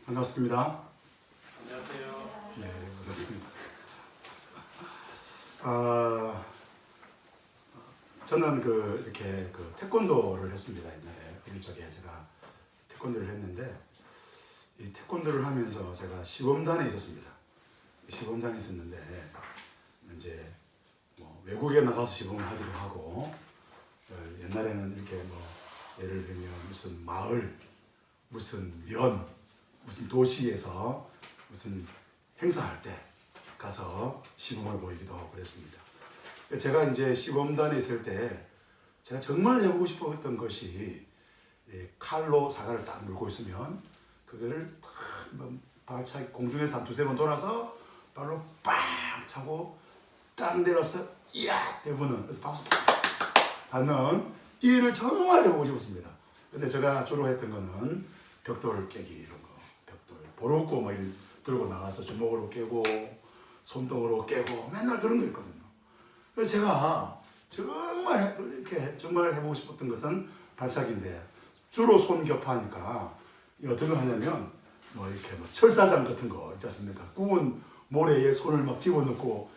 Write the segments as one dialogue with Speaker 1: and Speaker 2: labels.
Speaker 1: 반갑습니다.
Speaker 2: 안녕하세요.
Speaker 1: 네, 반갑습니다. 저는 이렇게 태권도를 했습니다. 옛날에 어릴 적에 제가 태권도를 했는데, 이 태권도를 하면서 제가 시범단에 있었습니다. 시범단에 있었는데 이제 외국에 나가서 시범을 하기도 하고, 옛날에는 이렇게 예를 들면 무슨 마을, 무슨 면, 무슨 도시에서 무슨 행사할 때 가서 시범을 보이기도 하고 그랬습니다. 제가 이제 시범단에 있을 때 제가 정말 해보고 싶었던 것이, 칼로 사과를 딱 물고 있으면 그거를 발차기 공중에서 한 두세 번 돌아서 발로 빵 차고 딱 내려서 이야 해보는, 그래서 박수 받는 이 일을 정말 해보고 싶었습니다. 근데 제가 주로 했던 거는 벽돌 깨기 이런 거, 벽돌 보루고 이런 들고 나가서 주먹으로 깨고 손등으로 깨고 맨날 그런 거 있거든요. 그래서 제가 정말 해보고 싶었던 것은 발차기인데, 주로 손격파니까 어떤 걸 하냐면 이렇게 철사장 같은 거 있지 않습니까? 구운 모래에 손을 집어넣고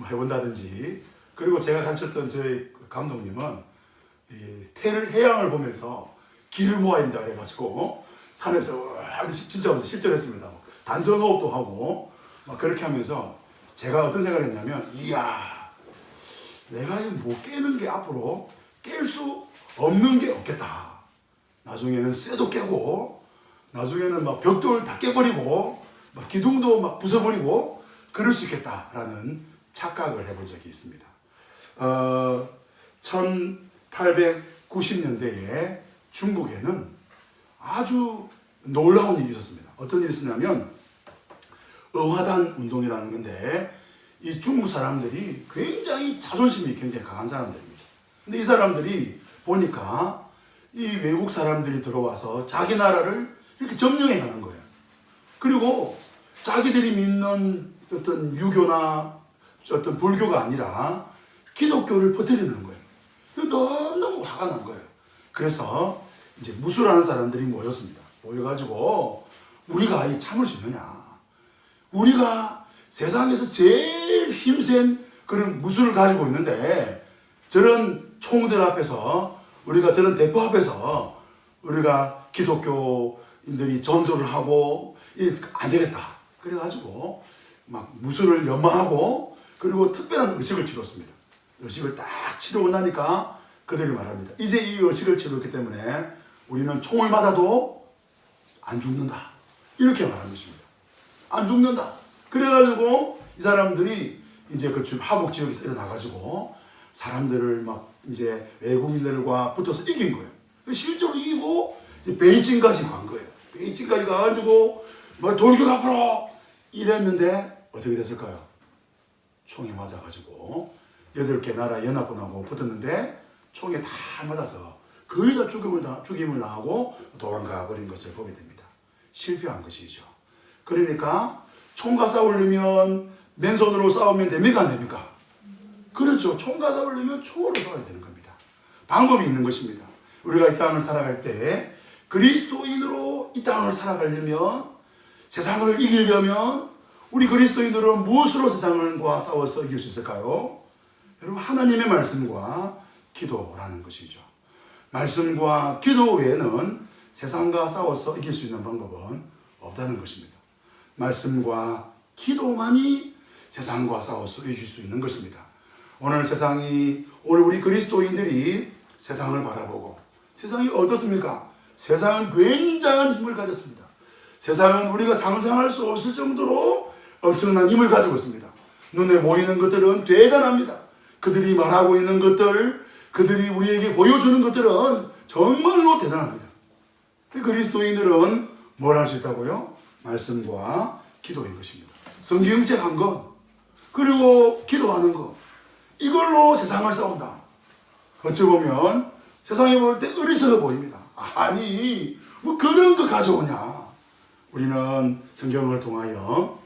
Speaker 1: 해본다든지, 그리고 제가 가르쳤던 저희 감독님은 이 해양을 보면서 길을 모아야 된다 그래가지고 산에서 진짜 실전했습니다. 단전호흡도 하고 그렇게 하면서 제가 어떤 생각을 했냐면, 이야, 내가 못 깨는 게 앞으로 깰 수 없는 게 없겠다. 나중에는 쇠도 깨고, 나중에는 벽돌 다 깨버리고, 기둥도 부숴버리고, 그럴 수 있겠다라는 착각을 해본 적이 있습니다. 1890년대에 중국에는 아주 놀라운 일이 있었습니다. 어떤 일이 있었냐면, 어화단 운동이라는 건데, 이 중국 사람들이 굉장히 자존심이 굉장히 강한 사람들입니다. 근데 이 사람들이 보니까 이 외국 사람들이 들어와서 자기 나라를 이렇게 점령해 가는 거예요. 그리고 자기들이 믿는 어떤 유교나 어떤 불교가 아니라 기독교를 퍼뜨리는 거예요. 너무너무 화가 난 거예요. 그래서 이제 무술하는 사람들이 모였습니다. 모여가지고, 우리가 이 참을 수 있느냐? 우리가 세상에서 제일 힘센 그런 무술을 가지고 있는데, 저런 총들 앞에서, 우리가 저런 대포 앞에서 우리가 기독교인들이 전도를 하고 안 되겠다. 그래가지고 무술을 연마하고, 그리고 특별한 의식을 치렀습니다. 의식을 딱 치르고 나니까 그들이 말합니다. 이제 이 의식을 치렀기 때문에 우리는 총을 맞아도 안 죽는다. 이렇게 말하는 것입니다. 안 죽는다. 그래가지고 이 사람들이 이제 하북 지역에서 일어나가지고 사람들을 이제 외국인들과 붙어서 이긴 거예요. 실제로 이기고 베이징까지 간 거예요. 베이징까지 가가지고 돌격 앞으로 이랬는데 어떻게 됐을까요? 총에 맞아가지고 8개 나라 연합군하고 붙었는데 총에 다 맞아서 거의 다 죽임을 당하고 도망가 버린 것을 보게 됩니다. 실패한 것이죠. 그러니까 총과 싸우려면 맨손으로 싸우면 됩니까? 안 됩니까? 그렇죠. 총과 싸우려면 총으로 싸워야 되는 겁니다. 방법이 있는 것입니다. 우리가 이 땅을 살아갈 때 그리스도인으로 이 땅을 살아가려면, 세상을 이기려면 우리 그리스도인들은 무엇으로 세상과 싸워서 이길 수 있을까요? 여러분, 하나님의 말씀과 기도라는 것이죠. 말씀과 기도 외에는 세상과 싸워서 이길 수 있는 방법은 없다는 것입니다. 말씀과 기도만이 세상과 싸워서 이길 수 있는 것입니다. 오늘 우리 그리스도인들이 세상을 바라보고, 세상이 어떻습니까? 세상은 굉장한 힘을 가졌습니다. 세상은 우리가 상상할 수 없을 정도로 엄청난 힘을 가지고 있습니다. 눈에 보이는 것들은 대단합니다. 그들이 말하고 있는 것들, 그들이 우리에게 보여주는 것들은 정말로 대단합니다. 그리스도인들은 뭘 할 수 있다고요? 말씀과 기도인 것입니다. 성경책 한 것, 그리고 기도하는 것, 이걸로 세상을 싸운다. 어찌 보면 세상에 볼 때 어리석어 보입니다. 아니, 그런 거 가져오냐. 우리는 성경을 통하여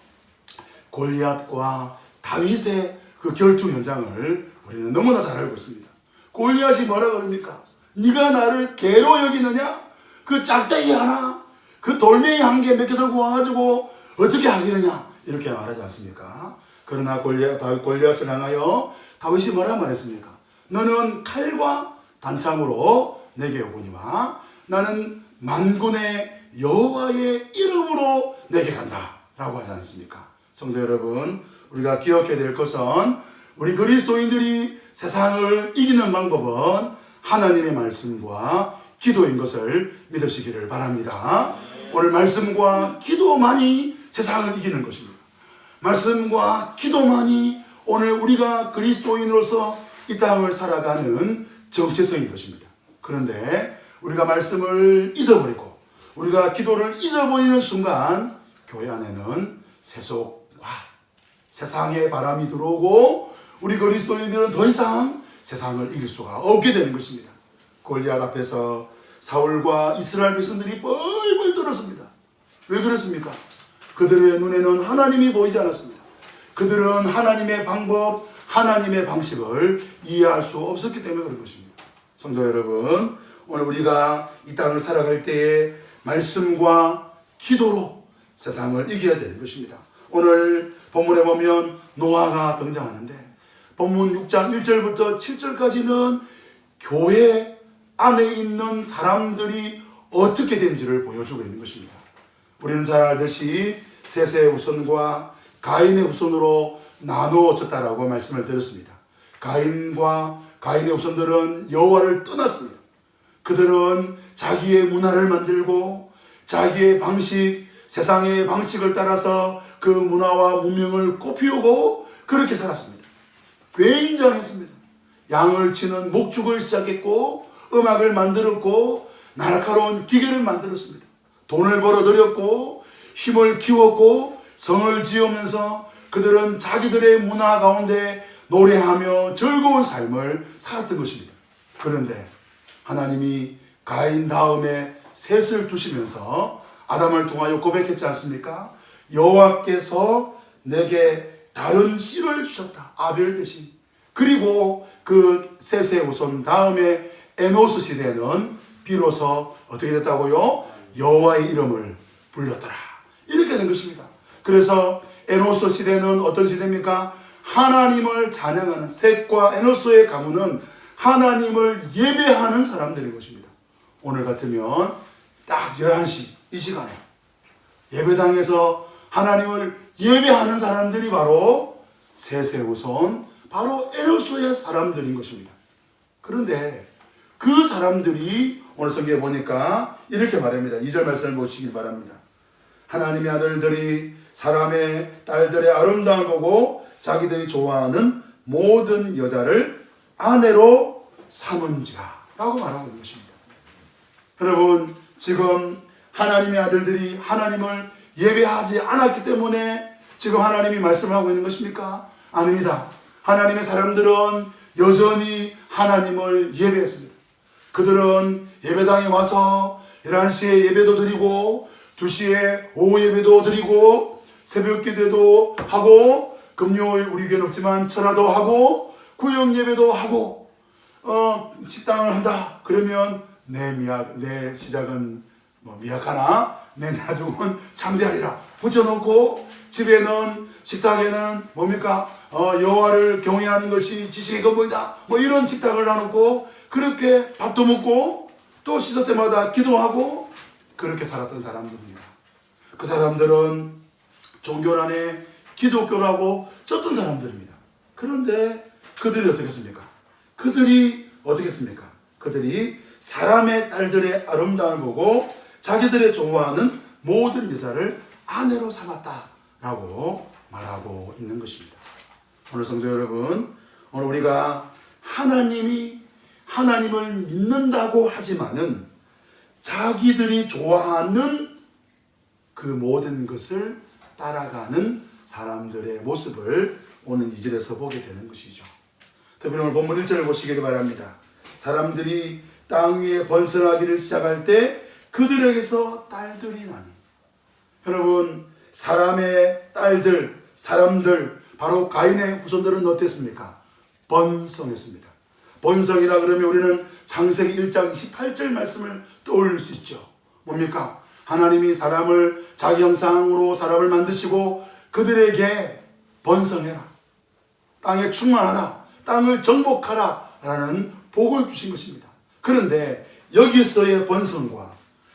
Speaker 1: 골리앗과 다윗의 그 결투 현장을 우리는 너무나 잘 알고 있습니다. 골리앗이 뭐라 그럽니까? 네가 나를 개로 여기느냐? 그 짝대기 하나, 그 돌멩이 한 개 몇 개 들고 와가지고 어떻게 하겠느냐 이렇게 말하지 않습니까? 그러나 다윗 골리앗을 향하여 다윗이 뭐라 말했습니까? 너는 칼과 단창으로 내게 오거니와 나는 만군의 여호와의 이름으로 내게 간다 라고 하지 않습니까? 성도 여러분, 우리가 기억해야 될 것은 우리 그리스도인들이 세상을 이기는 방법은 하나님의 말씀과 기도인 것을 믿으시기를 바랍니다. 오늘 말씀과 기도만이 세상을 이기는 것입니다. 말씀과 기도만이 오늘 우리가 그리스도인으로서 이 땅을 살아가는 정체성인 것입니다. 그런데 우리가 말씀을 잊어버리고 우리가 기도를 잊어버리는 순간 교회 안에는 세속과 세상의 바람이 들어오고 우리 그리스도인들은 더 이상 세상을 이길 수가 없게 되는 것입니다. 골리앗 앞에서 사울과 이스라엘 백성들이 뻘뻘 떨었습니다. 왜 그렇습니까? 그들의 눈에는 하나님이 보이지 않았습니다. 그들은 하나님의 방법, 하나님의 방식을 이해할 수 없었기 때문에 그런 것입니다. 성도 여러분, 오늘 우리가 이 땅을 살아갈 때에 말씀과 기도로 세상을 이겨야 되는 것입니다. 오늘 본문에 보면 노아가 등장하는데 본문 6장 1절부터 7절까지는 교회 안에 있는 사람들이 어떻게 된지를 보여주고 있는 것입니다. 우리는 잘 알듯이 셋의 후손과 가인의 후손으로 나누어졌다라고 말씀을 드렸습니다. 가인과 가인의 후손들은 여호와를 떠났습니다. 그들은 자기의 문화를 만들고 자기의 방식, 세상의 방식을 따라서 그 문화와 문명을 꽃피우고 그렇게 살았습니다. 굉장했습니다. 양을 치는 목축을 시작했고 음악을 만들었고 날카로운 기계를 만들었습니다. 돈을 벌어들였고 힘을 키웠고 성을 지으면서 그들은 자기들의 문화 가운데 노래하며 즐거운 삶을 살았던 것입니다. 그런데 하나님이 가인 다음에 셋을 두시면서 아담을 통하여 고백했지 않습니까? 여호와께서 내게 다른 씨를 주셨다. 아벨 대신. 그리고 그 셋의 후손 다음에 에노스 시대는 비로소 어떻게 됐다고요? 여호와의 이름을 불렸더라. 이렇게 된 것입니다. 그래서 에노스 시대는 어떤 시대입니까? 하나님을 찬양하는, 셋과 에노스의 가문은 하나님을 예배하는 사람들인 것입니다. 오늘 같으면 딱 11시 이 시간에 예배당에서 하나님을 예배하는 사람들이 바로 셋의 후손, 바로 에노스의 사람들인 것입니다. 그런데 그 사람들이 오늘 성경에 보니까 이렇게 말합니다. 2절 말씀을 보시기 바랍니다. 하나님의 아들들이 사람의 딸들의 아름다움을 보고 자기들이 좋아하는 모든 여자를 아내로 삼은지라 라고 말하고 있는 것입니다. 여러분, 지금 하나님의 아들들이 하나님을 예배하지 않았기 때문에 지금 하나님이 말씀을 하고 있는 것입니까? 아닙니다. 하나님의 사람들은 여전히 하나님을 예배했습니다. 그들은 예배당에 와서 11시에 예배도 드리고 2시에 오후 예배도 드리고 새벽 기도도 하고 금요일 우리 교회는 없지만 철화도 하고 구역 예배도 하고 식당을 한다. 그러면 내 시작은 미약하나 내 나중은 참되하리라 붙여놓고 집에는 식탁에는 뭡니까? 여호와를 경외하는 것이 지식의 근본이다. 이런 식탁을 놔놓고 그렇게 밥도 먹고 또 씻을 때마다 기도하고 그렇게 살았던 사람들입니다. 그 사람들은 종교 안에 기독교라고 썼던 사람들입니다. 그런데 그들이 어떻게 했습니까? 그들이 사람의 딸들의 아름다움을 보고 자기들의 좋아하는 모든 여자를 아내로 삼았다라고 말하고 있는 것입니다. 오늘 성도 여러분, 오늘 우리가 하나님을 믿는다고 하지만은 자기들이 좋아하는 그 모든 것을 따라가는 사람들의 모습을 오늘 2절에서 보게 되는 것이죠. 특별히 오늘 본문 1절을 보시기 바랍니다. 사람들이 땅 위에 번성하기를 시작할 때 그들에게서 딸들이 나니. 여러분, 사람의 딸들, 사람들, 바로 가인의 후손들은 어땠습니까? 번성했습니다. 번성이라 그러면 우리는 창세기 1장 28절 말씀을 떠올릴 수 있죠. 뭡니까? 하나님이 사람을 자기 형상으로 사람을 만드시고 그들에게 번성해라, 땅에 충만하라, 땅을 정복하라 라는 복을 주신 것입니다. 그런데 여기서의 번성과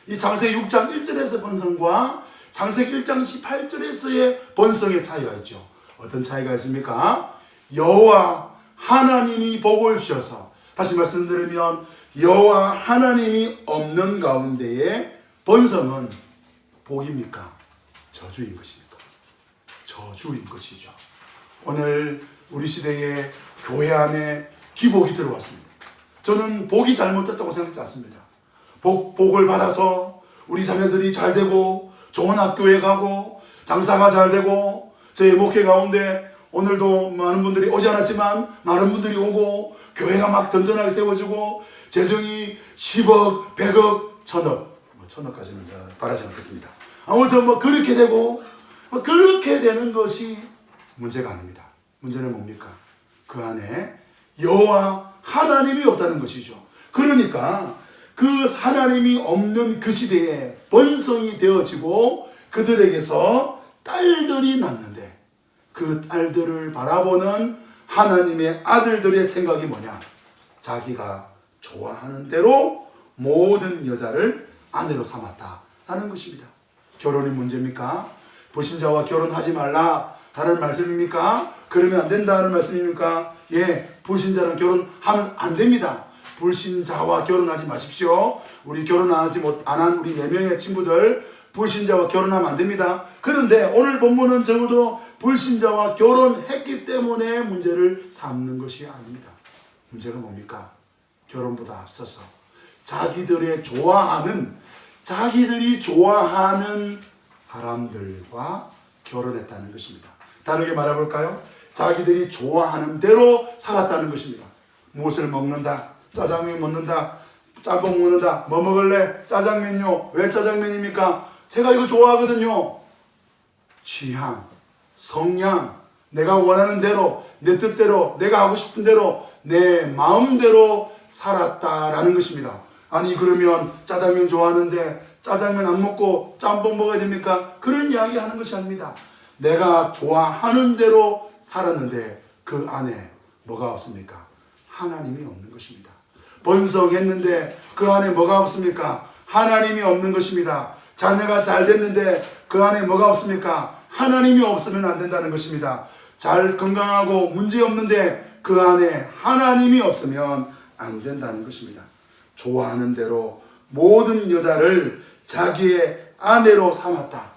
Speaker 1: 이 창세기 6장 1절에서 번성과 창세기 1장 18절에서의 번성의 차이가 있죠. 어떤 차이가 있습니까? 여호와 하나님이 복을 주셔서, 다시 말씀드리면 여호와 하나님이 없는 가운데에 번성은 복입니까? 저주인 것입니까? 저주인 것이죠. 오늘 우리 시대에 교회 안에 기복이 들어왔습니다. 저는 복이 잘못됐다고 생각하지 않습니다. 복을 받아서 우리 자녀들이 잘 되고 좋은 학교에 가고 장사가 잘 되고 제 목회 가운데 오늘도 많은 분들이 오지 않았지만 많은 분들이 오고 교회가 막 든든하게 세워지고 재정이 10억, 100억, 1000억, 1000억까지는 제가 바라지 않겠습니다. 아무튼 그렇게 되고 그렇게 되는 것이 문제가 아닙니다. 문제는 뭡니까? 그 안에 여호와 하나님이 없다는 것이죠. 그러니까 그 하나님이 없는 그 시대에 번성이 되어지고 그들에게서 딸들이 낳는데 그 딸들을 바라보는 하나님의 아들들의 생각이 뭐냐? 자기가 좋아하는 대로 모든 여자를 아내로 삼았다라는 것입니다. 결혼이 문제입니까? 불신자와 결혼하지 말라라는 말씀입니까? 그러면 안 된다는 말씀입니까? 예, 불신자는 결혼하면 안 됩니다. 불신자와 결혼하지 마십시오. 우리 결혼 안 한 우리 4명의 친구들 불신자와 결혼하면 안 됩니다. 그런데 오늘 본문은 적어도 불신자와 결혼했기 때문에 문제를 삼는 것이 아닙니다. 문제가 뭡니까? 결혼보다 앞서서 자기들이 좋아하는 사람들과 결혼했다는 것입니다. 다르게 말해볼까요? 자기들이 좋아하는 대로 살았다는 것입니다. 무엇을 먹는다? 짜장면 먹는다? 짬뽕 먹는다? 뭐 먹을래? 짜장면요. 왜 짜장면입니까? 제가 이거 좋아하거든요. 취향, 성향, 내가 원하는 대로, 내 뜻대로, 내가 하고 싶은 대로, 내 마음대로 살았다라는 것입니다. 아니 그러면 짜장면 좋아하는데 짜장면 안 먹고 짬뽕 먹어야 됩니까? 그런 이야기 하는 것이 아닙니다. 내가 좋아하는 대로 살았는데 그 안에 뭐가 없습니까? 하나님이 없는 것입니다. 번성했는데 그 안에 뭐가 없습니까? 하나님이 없는 것입니다. 자녀가 잘 됐는데 그 안에 뭐가 없습니까? 하나님이 없으면 안 된다는 것입니다. 잘 건강하고 문제 없는데 그 안에 하나님이 없으면 안 된다는 것입니다. 좋아하는 대로 모든 여자를 자기의 아내로 삼았다.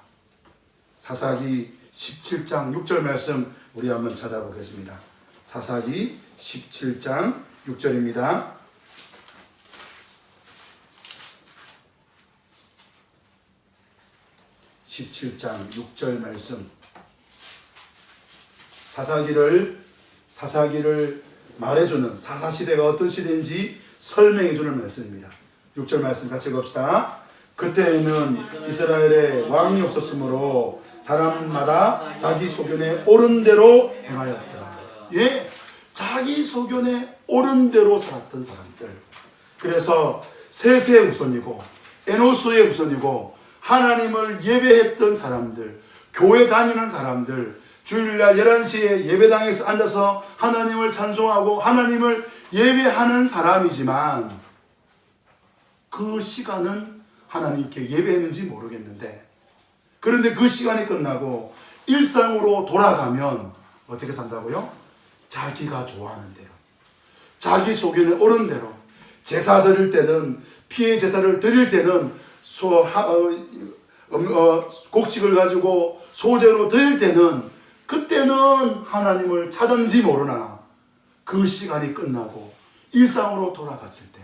Speaker 1: 사사기 17장 6절 말씀 우리 한번 찾아보겠습니다. 사사기 17장 6절입니다. (17장 6절) 말씀. 사사기를 말해주는 사사시대가 어떤 시대인지 설명해주는 말씀입니다. 6절 말씀 같이 봅시다. 그때에는 이스라엘에 왕이 없었으므로 사람마다 자기 소견에 옳은 대로 행하였더라. 예, 자기 소견에 옳은 대로 살았던 사람들. 그래서 셋의 우선이고 에노스의 우선이고 하나님을 예배했던 사람들, 교회 다니는 사람들, 주일날 11시에 예배당에서 앉아서 하나님을 찬송하고 하나님을 예배하는 사람이지만 그 시간은 하나님께 예배했는지 모르겠는데, 그런데 그 시간이 끝나고 일상으로 돌아가면 어떻게 산다고요? 자기가 좋아하는 대로, 자기 소견에 옳은 대로, 제사 드릴 때는, 피해 제사를 드릴 때는 곡식을 가지고 소제로 드릴 때는 그때는 하나님을 찾았는지 모르나 그 시간이 끝나고 일상으로 돌아갔을 때,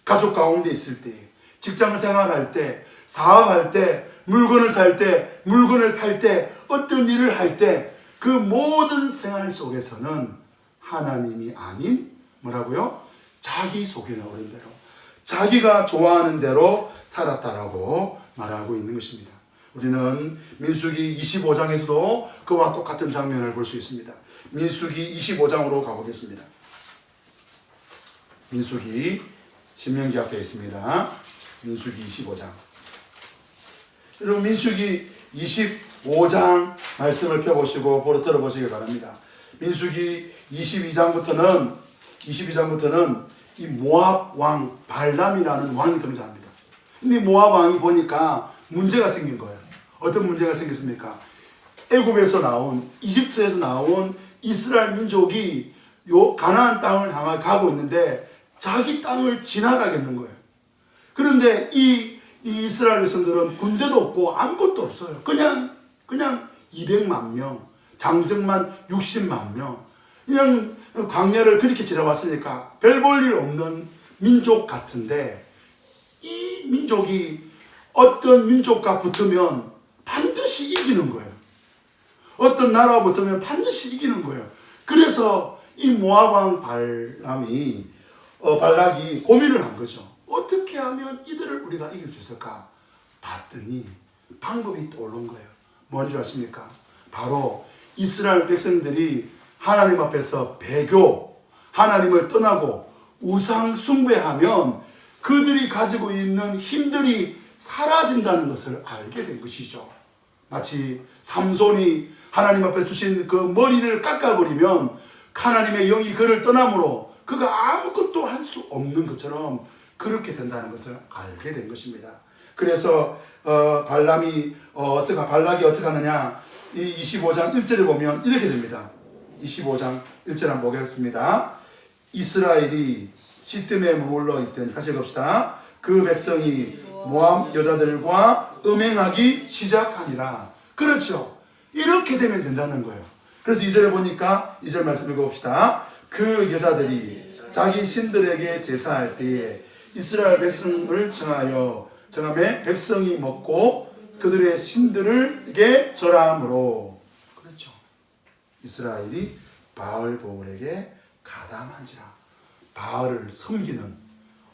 Speaker 1: 가족 가운데 있을 때, 직장 생활할 때, 사업할 때, 물건을 살 때, 물건을 팔 때, 어떤 일을 할 때 그 모든 생활 속에서는 하나님이 아닌 뭐라고요? 자기 소견에 옳은 대로, 자기가 좋아하는 대로 살았다라고 말하고 있는 것입니다. 우리는 민수기 25장에서도 그와 똑같은 장면을 볼 수 있습니다. 민수기 25장으로 가보겠습니다. 민수기, 신명기 앞에 있습니다. 민수기 25장. 여러분 민수기 25장 말씀을 펴보시고 보러 들어보시기 바랍니다. 민수기 22장부터는 이 모압 왕 발람이라는 왕이 등장합니다. 근데 모압 왕이 보니까 문제가 생긴 거예요. 어떤 문제가 생겼습니까? 애굽에서 나온, 이집트에서 나온 이스라엘 민족이 요 가나안 땅을 향해 가고 있는데 자기 땅을 지나가겠는 거예요. 그런데 이 이스라엘 백성들은 군대도 없고 아무것도 없어요. 그냥 200만 명, 장정만 60만 명, 그냥 광야를 그렇게 지나왔으니까 별 볼 일 없는 민족 같은데, 이 민족이 어떤 민족과 붙으면 반드시 이기는 거예요. 어떤 나라와 붙으면 반드시 이기는 거예요. 그래서 이 모압 왕 발락이 고민을 한 거죠. 어떻게 하면 이들을 우리가 이길 수 있을까 봤더니 방법이 떠오른 거예요. 뭔지 아십니까? 바로 이스라엘 백성들이 하나님 앞에서 배교, 하나님을 떠나고 우상 숭배하면 그들이 가지고 있는 힘들이 사라진다는 것을 알게 된 것이죠. 마치 삼손이 하나님 앞에 주신 그 머리를 깎아버리면 하나님의 영이 그를 떠나므로 그가 아무것도 할 수 없는 것처럼 그렇게 된다는 것을 알게 된 것입니다. 그래서 발락이 어떻게 하느냐, 이 25장 1절에 보면 이렇게 됩니다. 25장 1절 한번 보겠습니다. 이스라엘이 시뜸에 머물러 있더니, 같이 읽읍시다. 그 백성이 모압 여자들과 음행하기 시작하니라. 그렇죠. 이렇게 되면 된다는 거예요. 그래서 2절에 보니까 2절 말씀 읽어봅시다. 그 여자들이 자기 신들에게 제사할 때에 이스라엘 백성을 정하며 백성이 먹고 그들의 신들에게 절함으로. 그렇죠. 이스라엘이 바알보울에게 가담한지라. 바알을 섬기는.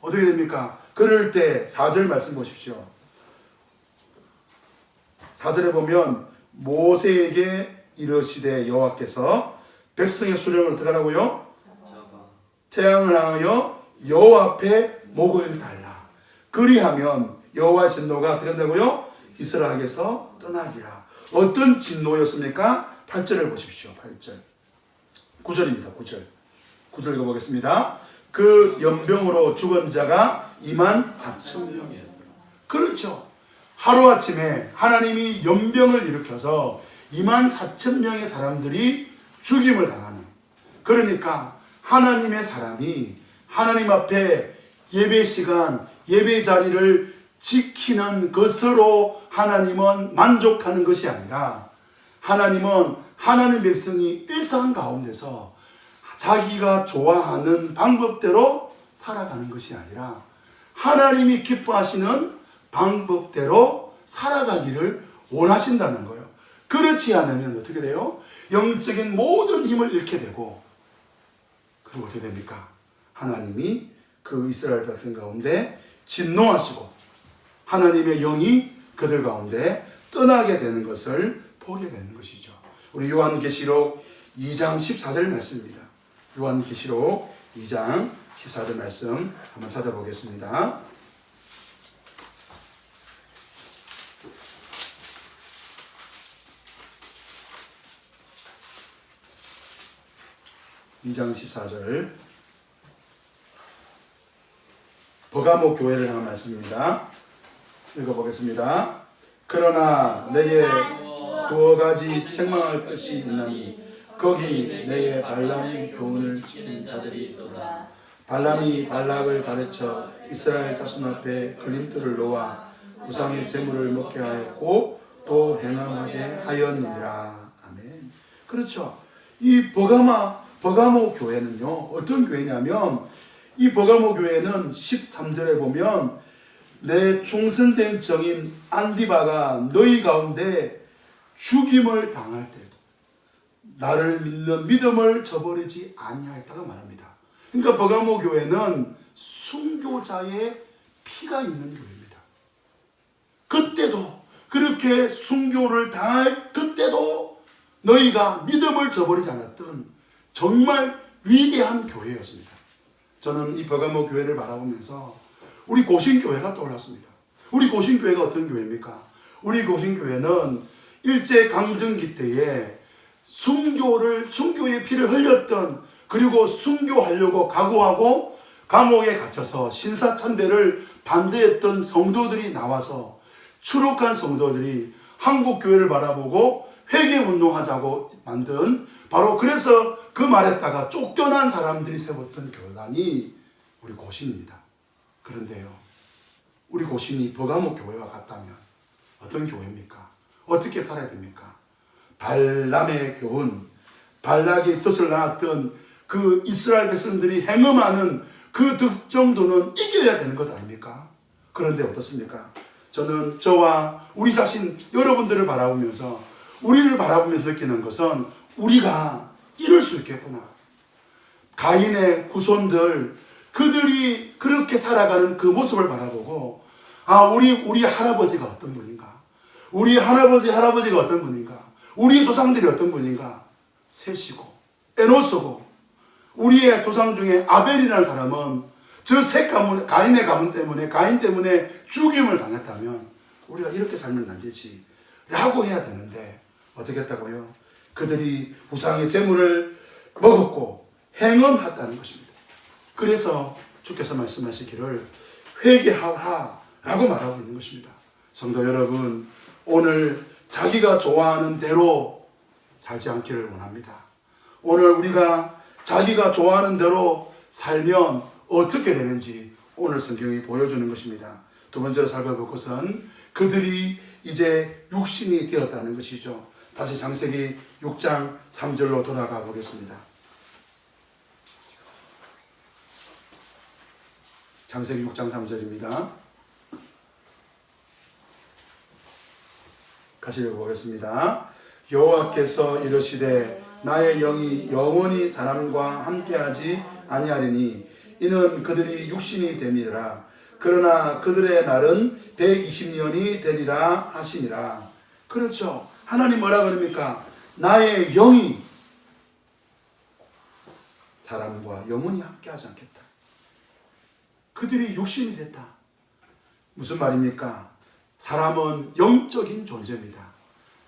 Speaker 1: 어떻게 됩니까? 그럴 때 4절 말씀 보십시오. 4절에 보면 모세에게 이르시되 여호와께서 백성의 수령을 어떻게 하라고요? 태양을 향하여 여호와 앞에 목을 달라. 그리하면 여호와의 진노가 어떻게 한다고요? 이스라엘에게서 떠나기라. 어떤 진노였습니까? 8절을 보십시오. 8절. 9절입니다. 9절 읽어보겠습니다. 그 연병으로 죽은 자가 24,000명이었더라. 그렇죠. 하루아침에 하나님이 연병을 일으켜서 24,000명의 사람들이 죽임을 당하는. 그러니까 하나님의 사람이 하나님 앞에 예배 시간, 예배 자리를 지키는 것으로 하나님은 만족하는 것이 아니라, 하나님은 하나님 백성이 일상 가운데서 자기가 좋아하는 방법대로 살아가는 것이 아니라 하나님이 기뻐하시는 방법대로 살아가기를 원하신다는 거예요. 그렇지 않으면 어떻게 돼요? 영적인 모든 힘을 잃게 되고, 그리고 어떻게 됩니까? 하나님이 그 이스라엘 백성 가운데 진노하시고 하나님의 영이 그들 가운데 떠나게 되는 것을 보게 되는 것이죠. 우리 요한계시록 2장 14절 말씀입니다. 요한계시록 2장 14절 말씀 한번 찾아보겠습니다. (2장 14절) 버가모 교회를 향한 말씀입니다. 읽어보겠습니다. 그러나 내게 두어 가지 책망할 것이 있나니 거기 내게 발람의 교훈을 지키는 자들이 있도다. 발람이 발락을 가르쳐 이스라엘 자손 앞에 걸림돌을 놓아 우상의 제물을 먹게 하였고 또 행함하게 하였느니라. 아멘. 그렇죠. 이 버가모 교회는요, 어떤 교회냐면, 이 버가모 교회는 13절에 보면 내 충성된 정인 안디바가 너희 가운데 죽임을 당할 때도 나를 믿는 믿음을 저버리지 아니하였다고 말합니다. 그러니까 버가모 교회는 순교자의 피가 있는 교회입니다. 그때도 그렇게 순교를 당할 그때도 너희가 믿음을 저버리지 않았던 정말 위대한 교회였습니다. 저는 이 버가모 교회를 바라보면서 우리 고신교회가 떠올랐습니다. 우리 고신교회가 어떤 교회입니까? 우리 고신교회는 일제강점기 때에 순교의 피를 흘렸던, 그리고 순교하려고 각오하고 감옥에 갇혀서 신사참배를 반대했던 성도들이 나와서, 추록한 성도들이 한국교회를 바라보고 회개운동하자고 만든, 바로 그래서 그 말에다가 쫓겨난 사람들이 세웠던 교단이 우리 고신입니다. 그런데요, 우리 고신이 버가모 교회와 같다면 어떤 교회입니까? 어떻게 살아야 됩니까? 발람의 교훈, 발락의 뜻을 낳았던 그 이스라엘 백성들이 행음하는 그 득 정도는 이겨야 되는 것 아닙니까? 그런데 어떻습니까? 저는 저와 우리 자신, 여러분들을 바라보면서, 우리를 바라보면서 느끼는 것은 우리가 이럴 수 있겠구나. 가인의 후손들, 그들이 그렇게 살아가는 그 모습을 바라보고, 아, 우리 할아버지가 어떤 분인가? 우리 할아버지가 어떤 분인가? 우리 조상들이 어떤 분인가? 셋이고 에노스고, 우리의 조상 중에 아벨이라는 사람은 저 셋 가문, 가인 때문에 죽임을 당했다면 우리가 이렇게 살면 안 되지 라고 해야 되는데, 어떻게 했다고요? 그들이 우상의 제물을 먹었고 행음했다는 것입니다. 그래서 주께서 말씀하시기를 회개하라 라고 말하고 있는 것입니다. 성도 여러분, 오늘 자기가 좋아하는 대로 살지 않기를 원합니다. 오늘 우리가 자기가 좋아하는 대로 살면 어떻게 되는지 오늘 성경이 보여주는 것입니다. 두 번째로 살펴볼 것은 그들이 이제 육신이 되었다는 것이죠. 다시 창세기 6장 3절로 돌아가 보겠습니다. 창세기 6장 3절입니다. 같이 읽어보겠습니다. 여호와께서 이르시되 나의 영이 영원히 사람과 함께하지 아니하리니 이는 그들이 육신이 됨이라. 그러나 그들의 날은 120년이 되리라 하시니라. 그렇죠. 하나님 뭐라 그럽니까? 나의 영이 사람과 영원히 함께하지 않겠다. 그들이 육신이 됐다. 무슨 말입니까? 사람은 영적인 존재입니다.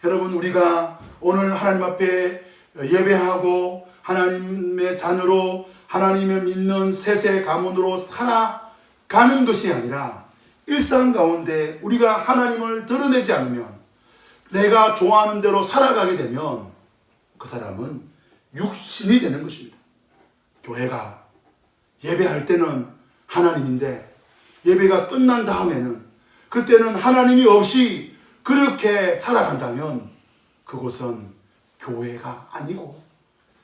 Speaker 1: 여러분, 우리가 오늘 하나님 앞에 예배하고 하나님의 자녀로, 하나님을 믿는 셋의 가문으로 살아가는 것이 아니라, 일상 가운데 우리가 하나님을 드러내지 않으면, 내가 좋아하는 대로 살아가게 되면 그 사람은 육신이 되는 것입니다. 교회가 예배할 때는 하나님인데, 예배가 끝난 다음에는, 그때는 하나님이 없이 그렇게 살아간다면 그곳은 교회가 아니고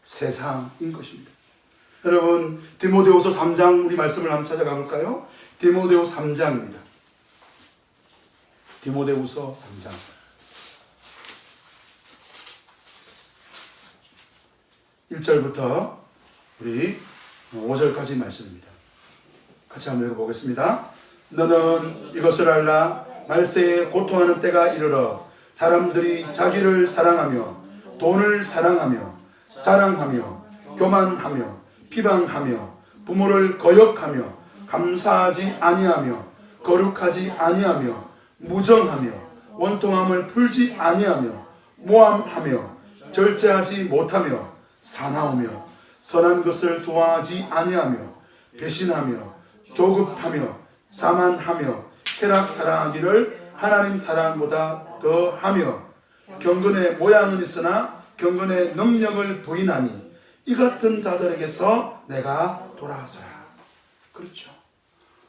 Speaker 1: 세상인 것입니다. 여러분, 디모데후서 3장 우리 말씀을 한번 찾아가 볼까요? 디모데후서 3장입니다. 디모데후서 3장 1절부터 우리 5절까지 말씀입니다. 같이 한번 읽어보겠습니다. 너는 이것을 알라. 말세에 고통하는 때가 이르러 사람들이 자기를 사랑하며 돈을 사랑하며 자랑하며 교만하며 비방하며 부모를 거역하며 감사하지 아니하며 거룩하지 아니하며 무정하며 원통함을 풀지 아니하며 모함하며 절제하지 못하며 사나우며 선한 것을 좋아하지 아니하며 배신하며 조급하며 자만하며 쾌락 사랑하기를 하나님 사랑보다 더하며 경건의 모양은 있으나 경건의 능력을 부인하니 이 같은 자들에게서 내가 돌아서라. 그렇죠.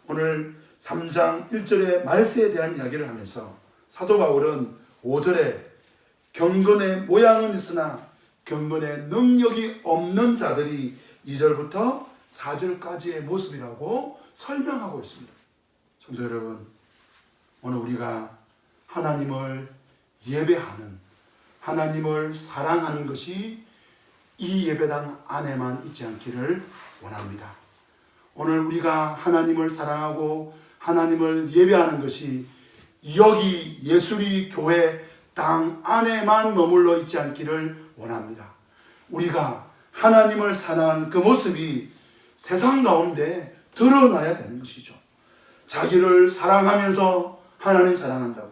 Speaker 1: 오늘 3장 1절의 말세에 대한 이야기를 하면서 사도 바울은 5절에 경건의 모양은 있으나 경건의 능력이 없는 자들이 2절부터 4절까지의 모습이라고 설명하고 있습니다. 성도 여러분, 오늘 우리가 하나님을 예배하는, 하나님을 사랑하는 것이 이 예배당 안에만 있지 않기를 원합니다. 오늘 우리가 하나님을 사랑하고 하나님을 예배하는 것이 여기 예수리 교회 당 안에만 머물러 있지 않기를 원합니다. 우리가 하나님을 사랑하는 그 모습이 세상 가운데 드러나야 되는 것이죠. 자기를 사랑하면서 하나님 사랑한다고,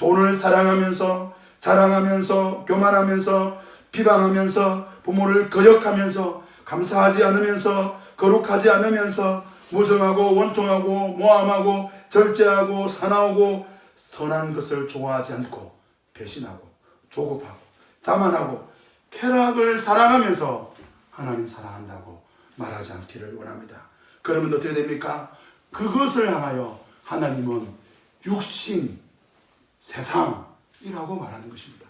Speaker 1: 돈을 사랑하면서 자랑하면서 교만하면서 비방하면서 부모를 거역하면서 감사하지 않으면서 거룩하지 않으면서 무정하고 원통하고 모함하고 절제하고 사나우고 선한 것을 좋아하지 않고 배신하고 조급하고 자만하고 쾌락을 사랑하면서 하나님 사랑한다고 말하지 않기를 원합니다. 그러면 어떻게 됩니까? 그것을 향하여 하나님은 육신, 세상이라고 말하는 것입니다.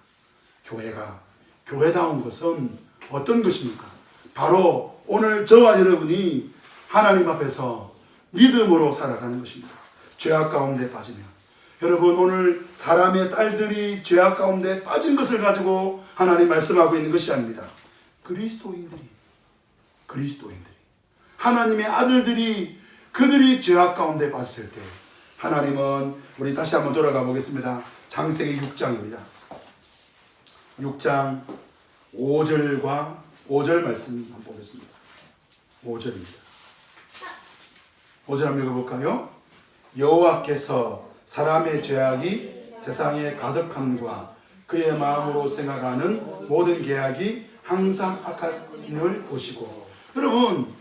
Speaker 1: 교회다운 것은 어떤 것입니까? 바로 오늘 저와 여러분이 하나님 앞에서 믿음으로 살아가는 것입니다. 죄악 가운데 빠지면 여러분 오늘 사람의 딸들이 죄악 가운데 빠진 것을 가지고 하나님 말씀하고 있는 것이 아닙니다. 그리스도인들이 하나님의 아들들이 그들이 죄악 가운데 빠졌을 때 하나님은 우리 다시 한번 돌아가 보겠습니다. 창세기 6장입니다. 6장 5절 말씀 한번 보겠습니다. 5절입니다. 5절 한번 읽어볼까요? 여호와께서 사람의 죄악이 세상에 가득함과 그의 마음으로 생각하는 모든 계약이 항상 악함을 보시고. 여러분,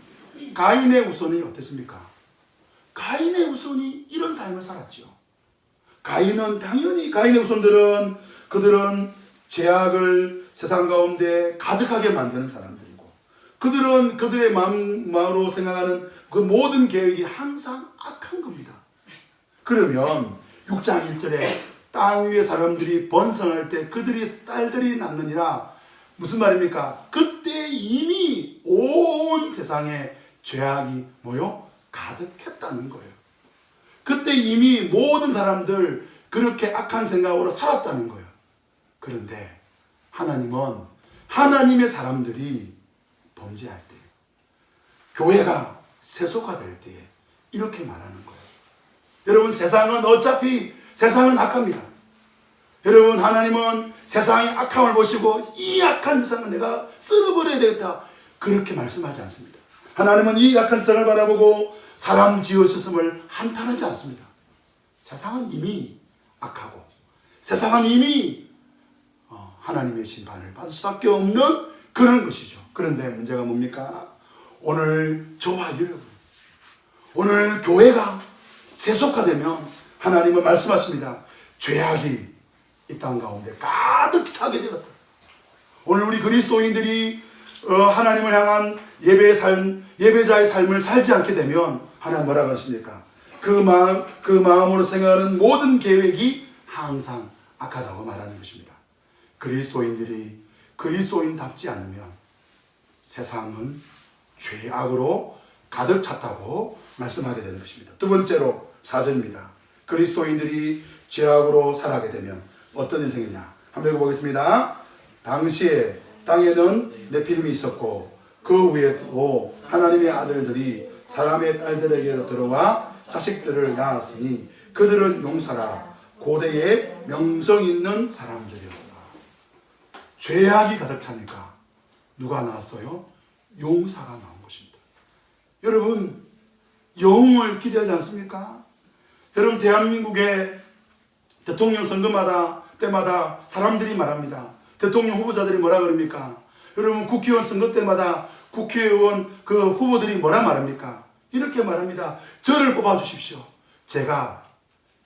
Speaker 1: 가인의 후손이 어땠습니까? 가인의 후손이 이런 삶을 살았죠. 가인은 당연히 가인의 후손들은 그들은 죄악을 세상 가운데 가득하게 만드는 사람들이고 그들은 그들의 마음으로 생각하는 그 모든 계획이 항상 악한 겁니다. 그러면 6장 1절에 땅 위의 사람들이 번성할 때 그들이 딸들이 낳느니라 무슨 말입니까? 그때 이미 온 세상에 죄악이 가득했다는 거예요. 그때 이미 모든 사람들 그렇게 악한 생각으로 살았다는 거예요. 그런데 하나님은 하나님의 사람들이 범죄할 때, 교회가 세속화될 때에 이렇게 말하는 거예요. 여러분, 세상은 어차피 세상은 악합니다. 여러분, 하나님은 세상의 악함을 보시고 이 악한 세상은 내가 쓸어버려야 되겠다 그렇게 말씀하지 않습니다. 하나님은 이 악한 세상을 바라보고 사람 지으셨음을 한탄하지 않습니다. 세상은 이미 악하고 세상은 이미 하나님의 심판을 받을 수밖에 없는 그런 것이죠. 그런데 문제가 뭡니까? 오늘 저와 여러분, 오늘 교회가 세속화되면 하나님은 말씀하십니다. 죄악이 이 땅 가운데 가득 차게 되었다. 오늘 우리 그리스도인들이 하나님을 향한 예배자의 삶을 살지 않게 되면 하나님 뭐라고 하십니까? 그 마음으로 생각하는 모든 계획이 항상 악하다고 말하는 것입니다. 그리스도인들이 그리스도인답지 않으면 세상은 죄악으로 가득 찼다고 말씀하게 되는 것입니다. 두 번째로 4절입니다. 그리스도인들이 죄악으로 살아가게 되면 어떤 인생이냐? 한번 읽어보겠습니다. 당시에 땅에는 네피림이 있었고 그 위에도 하나님의 아들들이 사람의 딸들에게로 들어와 자식들을 낳았으니 그들은 용사라 고대에 명성 있는 사람들이었다. 죄악이 가득 차니까 누가 나왔어요? 용사가 나온 것입니다. 여러분, 영웅을 기대하지 않습니까? 여러분, 대한민국의 대통령 선거마다 때마다 사람들이 말합니다. 대통령 후보자들이 뭐라 그럽니까? 여러분, 국회의원 선거 때마다 국회의원 그 후보들이 뭐라 말합니까? 이렇게 말합니다. 저를 뽑아주십시오. 제가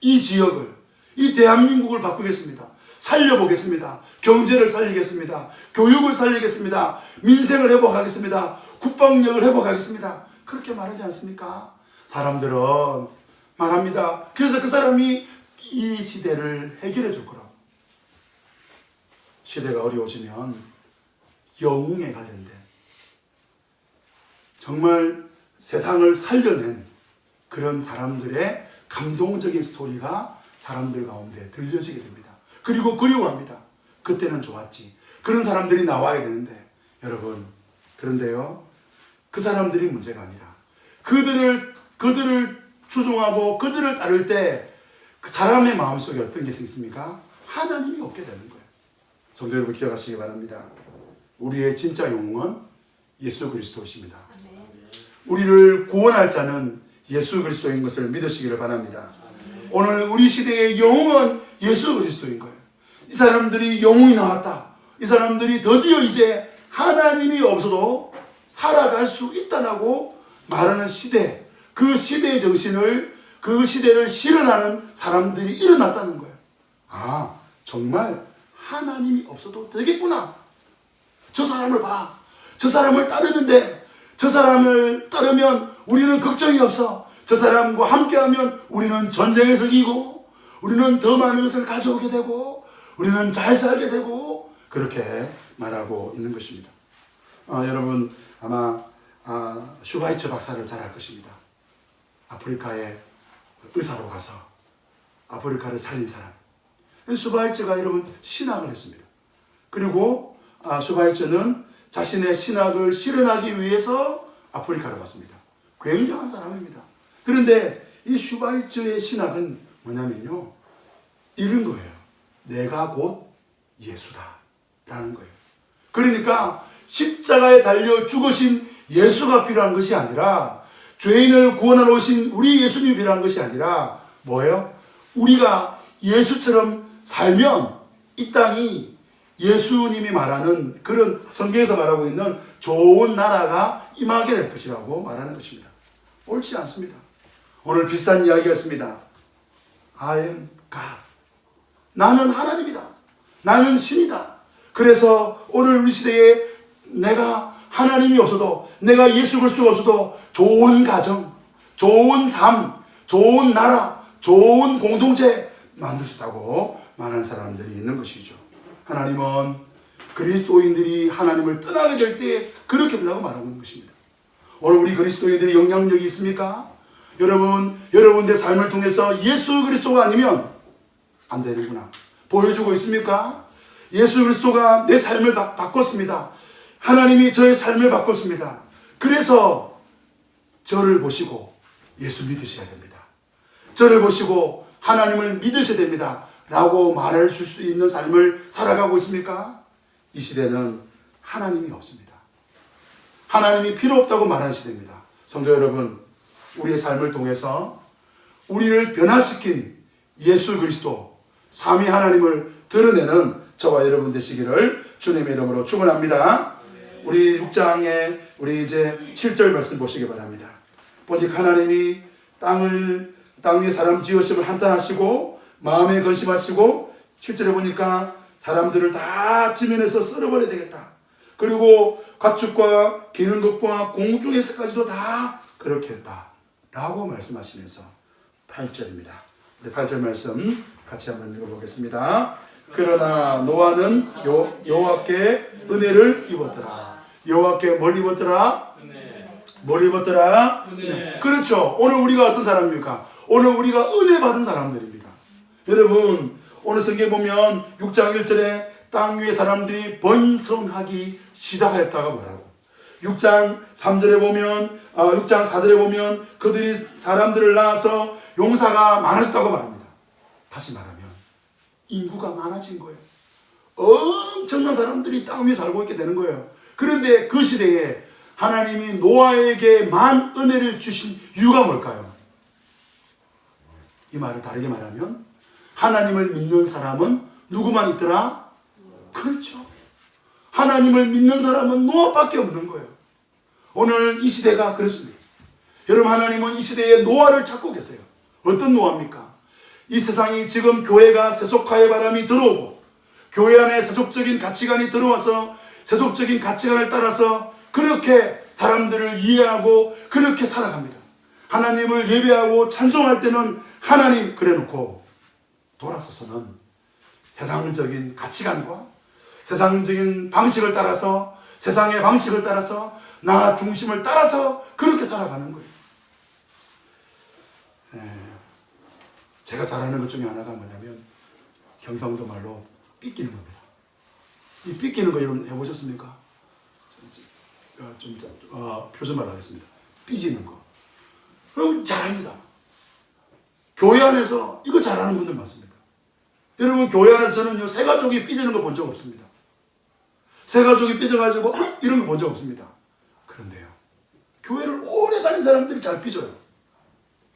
Speaker 1: 이 지역을, 이 대한민국을 바꾸겠습니다. 살려보겠습니다. 경제를 살리겠습니다. 교육을 살리겠습니다. 민생을 회복하겠습니다. 국방력을 회복하겠습니다. 그렇게 말하지 않습니까? 사람들은 말합니다. 그래서 그 사람이 이 시대를 해결해 줄 거라고. 시대가 어려워지면 영웅에 관련된 정말 세상을 살려낸 그런 사람들의 감동적인 스토리가 사람들 가운데 들려지게 됩니다. 그리고 그리워합니다. 그때는 좋았지. 그런 사람들이 나와야 되는데 여러분, 그런데요, 그 사람들이 문제가 아니라 그들을 추종하고 그들을 따를 때 그 사람의 마음속에 어떤 게 생깁니까? 하나님이 없게 되는 거예요. 성도 여러분, 기억하시기 바랍니다. 우리의 진짜 영웅은 예수 그리스도이십니다. 우리를 구원할 자는 예수 그리스도인 것을 믿으시기를 바랍니다. 오늘 우리 시대의 영웅은 예수 그리스도인 거예요. 이 사람들이 영웅이 나왔다. 이 사람들이 드디어 이제 하나님이 없어도 살아갈 수 있다라고 말하는 시대, 그 시대의 정신을, 그 시대를 실현하는 사람들이 일어났다는 거예요. 아, 정말 하나님이 없어도 되겠구나. 저 사람을 봐. 저 사람을 따르는데, 저 사람을 따르면 우리는 걱정이 없어. 저 사람과 함께하면 우리는 전쟁에서 이기고, 우리는 더 많은 것을 가져오게 되고, 우리는 잘 살게 되고, 그렇게 말하고 있는 것입니다. 여러분 아마 슈바이처 박사를 잘 알 것입니다. 아프리카에 의사로 가서 아프리카를 살린 사람. 슈바이처가 여러분 신학을 했습니다. 그리고 슈바이처는 자신의 신학을 실현하기 위해서 아프리카로 갔습니다. 굉장한 사람입니다. 그런데 이 슈바이처의 신학은 뭐냐면요, 이런 거예요. 내가 곧 예수다 라는 거예요. 그러니까 십자가에 달려 죽으신 예수가 필요한 것이 아니라, 죄인을 구원하러 오신 우리 예수님이 필요한 것이 아니라 뭐예요? 우리가 예수처럼 살면 이 땅이 예수님이 말하는, 그런 성경에서 말하고 있는 좋은 나라가 임하게 될 것이라고 말하는 것입니다. 옳지 않습니다. 오늘 비슷한 이야기였습니다. I am God. 나는 하나님이다. 나는 신이다. 그래서 오늘 우리 시대에 내가 하나님이 없어도, 내가 예수 그리스도가 없어도 좋은 가정, 좋은 삶, 좋은 나라, 좋은 공동체 만들 수 있다고 말하는 사람들이 있는 것이죠. 하나님은 그리스도인들이 하나님을 떠나게 될 때 그렇게 된다고 말하는 것입니다. 오늘 우리 그리스도인들이 영향력이 있습니까? 여러분의 삶을 통해서 예수 그리스도가 아니면 안 되는구나 보여주고 있습니까? 예수 그리스도가 내 삶을 바꿨습니다. 하나님이 저의 삶을 바꿨습니다. 그래서 저를 보시고 예수 믿으셔야 됩니다. 저를 보시고 하나님을 믿으셔야 됩니다 라고 말할 수 있는 삶을 살아가고 있습니까? 이 시대는 하나님이 없습니다. 하나님이 필요 없다고 말하는 시대입니다. 성도 여러분, 우리의 삶을 통해서 우리를 변화시킨 예수 그리스도, 삼위 하나님을 드러내는 저와 여러분 되시기를 주님의 이름으로 축원합니다. 우리 6장에 우리 이제 7절 말씀 보시기 바랍니다. 오직 하나님이 땅 위에 사람 지으심을 한탄하시고 마음에 근심하시고, 7절에 보니까 사람들을 다 지면에서 썰어버려야 되겠다. 그리고 가축과 기는 것과 공중에서까지도 다 그렇게 했다 라고 말씀하시면서 8절입니다. 우리 8절 말씀 같이 한번 읽어보겠습니다. 그러나 노아는 여호와께 은혜를 입었더라. 여호와께 뭘 입었더라? 뭘 입었더라?
Speaker 2: 은혜.
Speaker 1: 그렇죠. 오늘 우리가 어떤 사람입니까? 오늘 우리가 은혜 받은 사람들입니다. 여러분, 오늘 성경 보면 6장 1절에 땅 위의 사람들이 번성하기 시작하였다고 말하고, 6장 3절에 보면 6장 4절에 보면 그들이 사람들을 낳아서 용사가 많아졌다고 말합니다. 다시 말하면 인구가 많아진 거예요. 엄청난 사람들이 땅 위에 살고 있게 되는 거예요. 그런데 그 시대에 하나님이 노아에게만 은혜를 주신 이유가 뭘까요? 이 말을 다르게 말하면 하나님을 믿는 사람은 누구만 있더라? 그렇죠. 하나님을 믿는 사람은 노아밖에 없는 거예요. 오늘 이 시대가 그렇습니다. 여러분, 하나님은 이 시대에 노아를 찾고 계세요. 어떤 노아입니까? 이 세상이 지금 교회가 세속화의 바람이 들어오고, 교회 안에 세속적인 가치관이 들어와서 세속적인 가치관을 따라서 그렇게 사람들을 이해하고 그렇게 살아갑니다. 하나님을 예배하고 찬송할 때는 하나님 그래놓고 돌아서서는 세상적인 가치관과 세상적인 방식을 따라서, 세상의 방식을 따라서, 나 중심을 따라서 그렇게 살아가는 거예요. 제가 잘하는 것 중에 하나가 뭐냐면 경상도 말로 삐끼는 겁니다. 이 삐끼는 거 여러분 해보셨습니까? 표준말로 하겠습니다. 삐지는 거. 그럼 잘합니다. 교회 안에서 이거 잘하는 분들 많습니다. 여러분, 교회 안에서는요, 새 가족이 삐지는 거 본 적 없습니다. 새 가족이 삐져가지고 이런 거 본 적 없습니다. 그런데요, 교회를 오래 다닌 사람들이 잘 삐져요.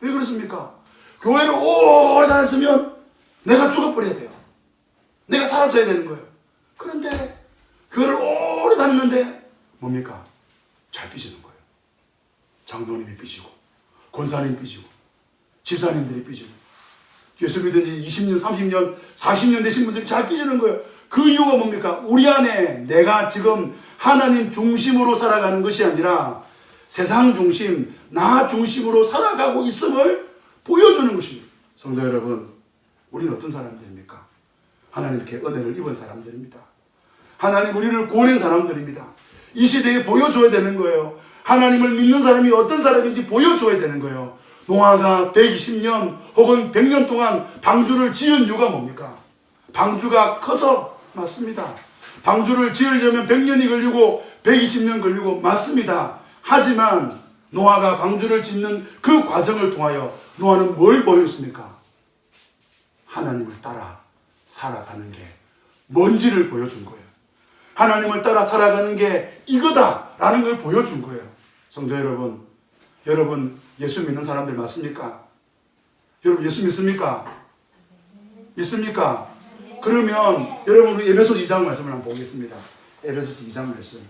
Speaker 1: 왜 그렇습니까? 교회를 오래 다녔으면 내가 죽어버려야 돼요. 내가 사라져야 되는 거예요. 그런데 교회를 오래 다녔는데 뭡니까? 잘 삐지는 거예요. 장로님이 삐지고 권사님 삐지고 집사님들이 삐지고 예수 믿은 지 20년, 30년, 40년 되신 분들이 잘 삐지는 거예요. 그 이유가 뭡니까? 우리 안에 내가 지금 하나님 중심으로 살아가는 것이 아니라 세상 중심, 나 중심으로 살아가고 있음을 보여주는 것입니다. 성도 여러분, 우리는 어떤 사람들입니까? 하나님께 은혜를 입은 사람들입니다. 하나님 우리를 구원한 사람들입니다. 이 시대에 보여줘야 되는 거예요. 하나님을 믿는 사람이 어떤 사람인지 보여줘야 되는 거예요. 노아가 120년 혹은 100년 동안 방주를 지은 이유가 뭡니까? 방주가 커서 맞습니다. 방주를 지으려면 100년이 걸리고 120년 걸리고 맞습니다. 하지만 노아가 방주를 짓는 그 과정을 통하여 노아는 뭘 보였습니까? 하나님을 따라 살아가는 게 뭔지를 보여준 거예요. 하나님을 따라 살아가는 게 이거다라는 걸 보여준 거예요. 성도 여러분, 여러분 예수 믿는 사람들 맞습니까? 여러분 예수 믿습니까? 믿습니까? 그러면 여러분 우리 에베소서 2장 말씀을 한번 보겠습니다. 에베소서 2장 말씀.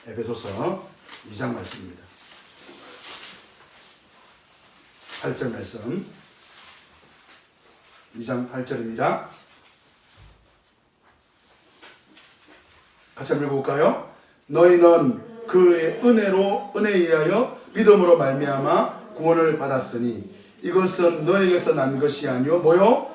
Speaker 1: 에베소서 2장 말씀입니다. 8절 말씀. 2장 8절입니다. 같이 한번 읽어볼까요? 너희는 그의 은혜에 의하여 믿음으로 말미암아 구원을 받았으니 이것은 너희에게서 난 것이 아니요 뭐요?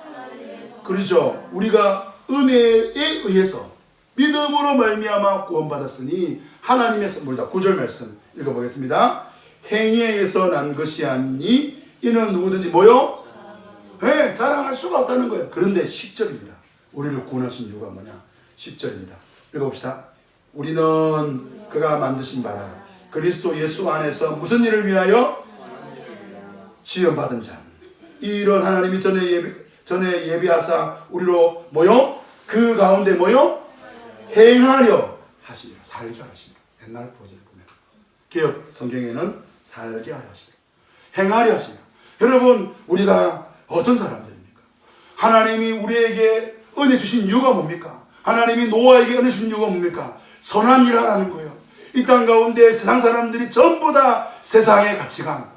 Speaker 1: 그렇죠. 우리가 은혜에 의해서 믿음으로 말미암아 구원받았으니 하나님의 선물이다. 9절 말씀 읽어보겠습니다. 행위에 의해서 난 것이 아니니 이는 누구든지 뭐요? 네, 자랑할 수가 없다는 거예요. 그런데 10절입니다. 우리를 구원하신 이유가 뭐냐? 10절입니다. 읽어봅시다. 우리는 그가 만드신 바라 그리스도 예수 안에서 무슨 일을 위하여? 지음받은 자. 이런 하나님이 전에 예비하사 우리로 뭐요? 그 가운데 뭐요? 행하려 하시며 살게 하시며. 옛날 버전을 보면 개역 성경에는 살게 하시며 행하려 하시며. 여러분 우리가 어떤 사람들입니까? 하나님이 우리에게 은혜 주신 이유가 뭡니까? 하나님이 노아에게 은혜 주신 이유가 뭡니까? 선한 일을 하라는 거예요. 이 땅 가운데 세상 사람들이 전부 다 세상의 가치관,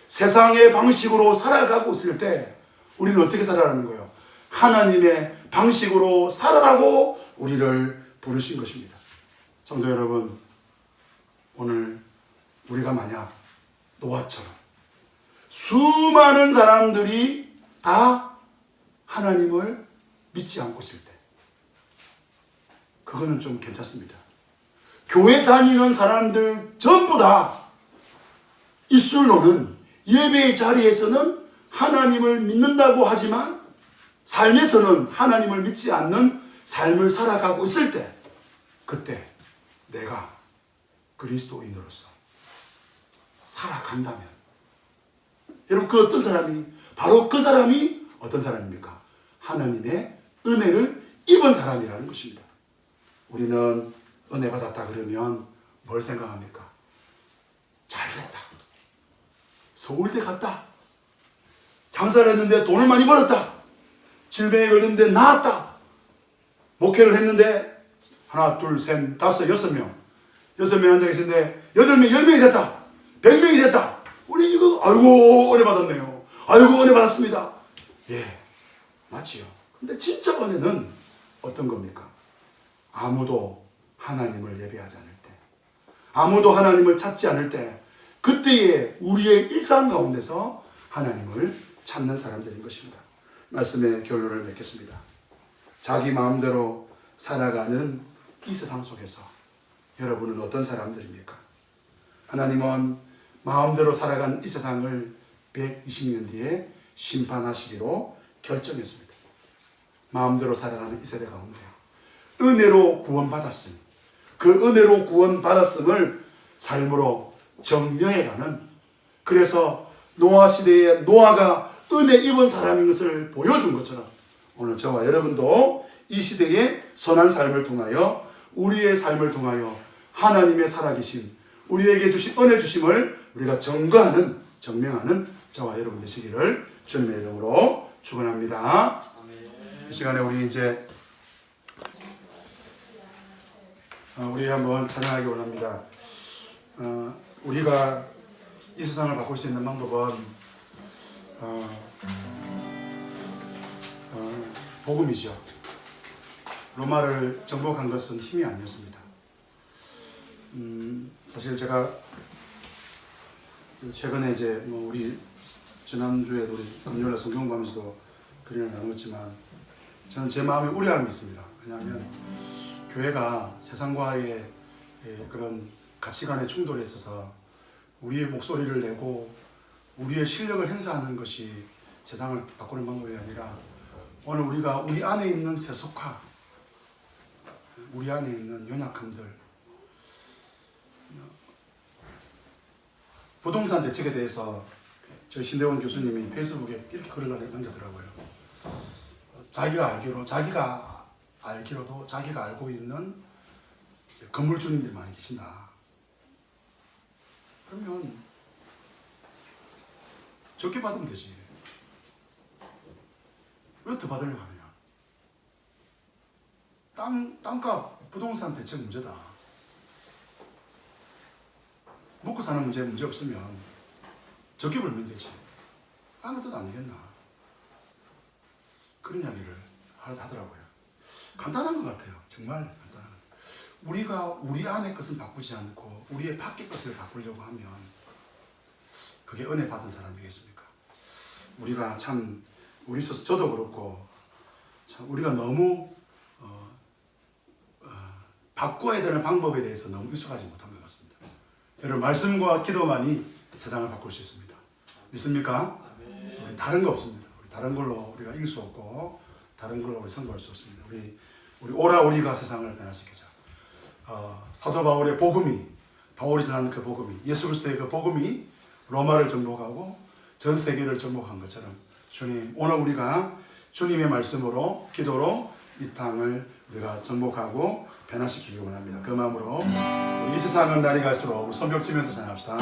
Speaker 1: 세상의 방식으로 살아가고 있을 때 우리는 어떻게 살아가는 거예요? 하나님의 방식으로 살아라고 우리를 부르신 것입니다. 성도 여러분, 오늘 우리가 만약 노아처럼 수많은 사람들이 다 하나님을 믿지 않고 있을 때 그거는 좀 괜찮습니다. 교회 다니는 사람들 전부 다 입술로는 예배의 자리에서는 하나님을 믿는다고 하지만 삶에서는 하나님을 믿지 않는 삶을 살아가고 있을 때 그때 내가 그리스도인으로서 살아간다면 여러분 그 어떤 사람이 바로 그 사람이 어떤 사람입니까? 하나님의 은혜를 입은 사람이라는 것입니다. 우리는 은혜 받았다 그러면 뭘 생각합니까? 잘됐다. 서울대 갔다. 장사를 했는데 돈을 많이 벌었다. 질병에 걸렸는데 나았다. 목회를 했는데 하나, 둘, 셋, 다섯, 6명. 6명 앉아 계신데 8명, 10명이 됐다. 100명이 됐다. 우리 이거 아이고 은혜 받았네요. 아이고 은혜 받았습니다. 예, 맞지요. 근데 진짜 은혜는 어떤 겁니까? 아무도 하나님을 예배하지 않을 때, 아무도 하나님을 찾지 않을 때, 그때에 우리의 일상 가운데서 하나님을 찾는 사람들인 것입니다. 말씀의 결론을 맺겠습니다. 자기 마음대로 살아가는 이 세상 속에서 여러분은 어떤 사람들입니까? 하나님은 마음대로 살아가는 이 세상을 120년 뒤에 심판하시기로 결정했습니다. 마음대로 살아가는 이 세대 가운데 은혜로 구원받았으니 그 은혜로 구원받았음을 삶으로 증명해가는, 그래서 노아 시대에 노아가 은혜 입은 사람인 것을 보여준 것처럼 오늘 저와 여러분도 이 시대의 선한 삶을 통하여 우리의 삶을 통하여 하나님의 살아계신 우리에게 주신 은혜 주심을 우리가 증명하는 저와 여러분 되시기를 주님의 이름으로 축원합니다. 이 시간에 우리 이제 우리 한번 찬양하기 원합니다. 우리가 이 세상을 바꿀 수 있는 방법은 복음이죠. 로마를 정복한 것은 힘이 아니었습니다. 사실 제가 최근에 이제 우리 지난주에도 우리 금요일에 성경 공부하면서도 그림을 나눴지만 저는 제 마음에 우려함이 있습니다. 왜냐하면 교회가 세상과의 그런 가치관의 충돌에 있어서 우리의 목소리를 내고 우리의 실력을 행사하는 것이 세상을 바꾸는 방법이 아니라 오늘 우리가 우리 안에 있는 세속화, 우리 안에 있는 연약함들, 부동산 대책에 대해서 저 신대원 교수님이 페이스북에 이렇게 글을 남겼더라고요. 자기가 알기로도 자기가 알고 있는 건물주님들이 많이 계신다. 그러면 적게 받으면 되지. 왜 더 받으려고 하느냐. 땅값, 부동산 대책 문제다. 먹고 사는 문제 없으면 적게 벌면 되지. 하는 뜻 아니겠나. 그런 이야기를 하더라고요. 간단한 것 같아요. 정말 간단한 것. 우리가 우리 안의 것은 바꾸지 않고 우리의 밖의 것을 바꾸려고 하면 그게 은혜 받은 사람이겠습니까? 우리가 참 우리 스스로 저도 그렇고 참 우리가 너무 바꿔야 되는 방법에 대해서 너무 익숙하지 못한 것 같습니다. 여러분 말씀과 기도만이 세상을 바꿀 수 있습니다. 믿습니까? 우리 다른 거 없습니다. 우리 다른 걸로 우리가 이길 수 없고 다른 걸로 우리 승부할 수 없습니다. 우리 오라 우리가 세상을 변화시키자. 사도 바울의 복음이 바울이 전한 그 복음이 예수 그리스도의 그 복음이 로마를 정복하고 전 세계를 정복한 것처럼 주님 오늘 우리가 주님의 말씀으로 기도로 이 땅을 우리가 정복하고 변화시키기 원합니다. 그 마음으로 우리 이 세상은 날이 갈수록 손뼉 치면서 찬양합시다. 이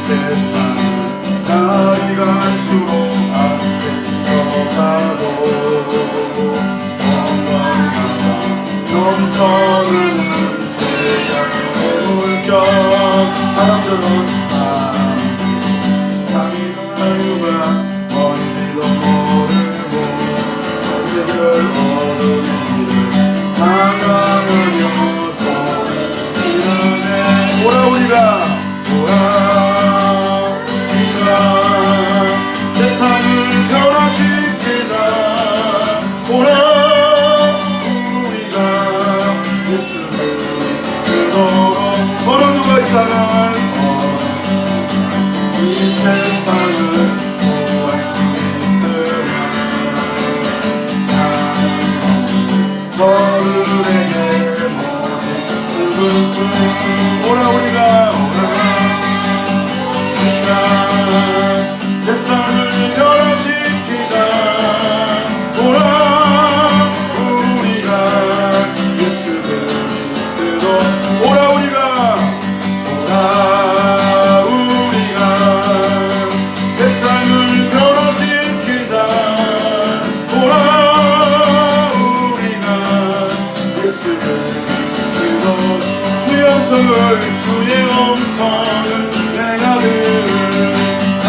Speaker 1: 세상은 날이 갈수록 앞으로 가고 넘쳐나는 죄악의 물결 사람들은 자기가 누가 뭔지도 모르고 언제를 어둠이를 방황하며 소리 지르네. 오라 우리가 세상을 변화시키자. 오라 어느 누가 이 세상을 이 세상을 구할 수 있으면 저들에게 모든 슬픔을 오라 우리가 세상을 변화시키자. 오라 우리가 예수 그리스도 오라 우리가 세상을 변화시키자. 오라 우리가 예수 그리스도 주의 음성을 내가 들으라.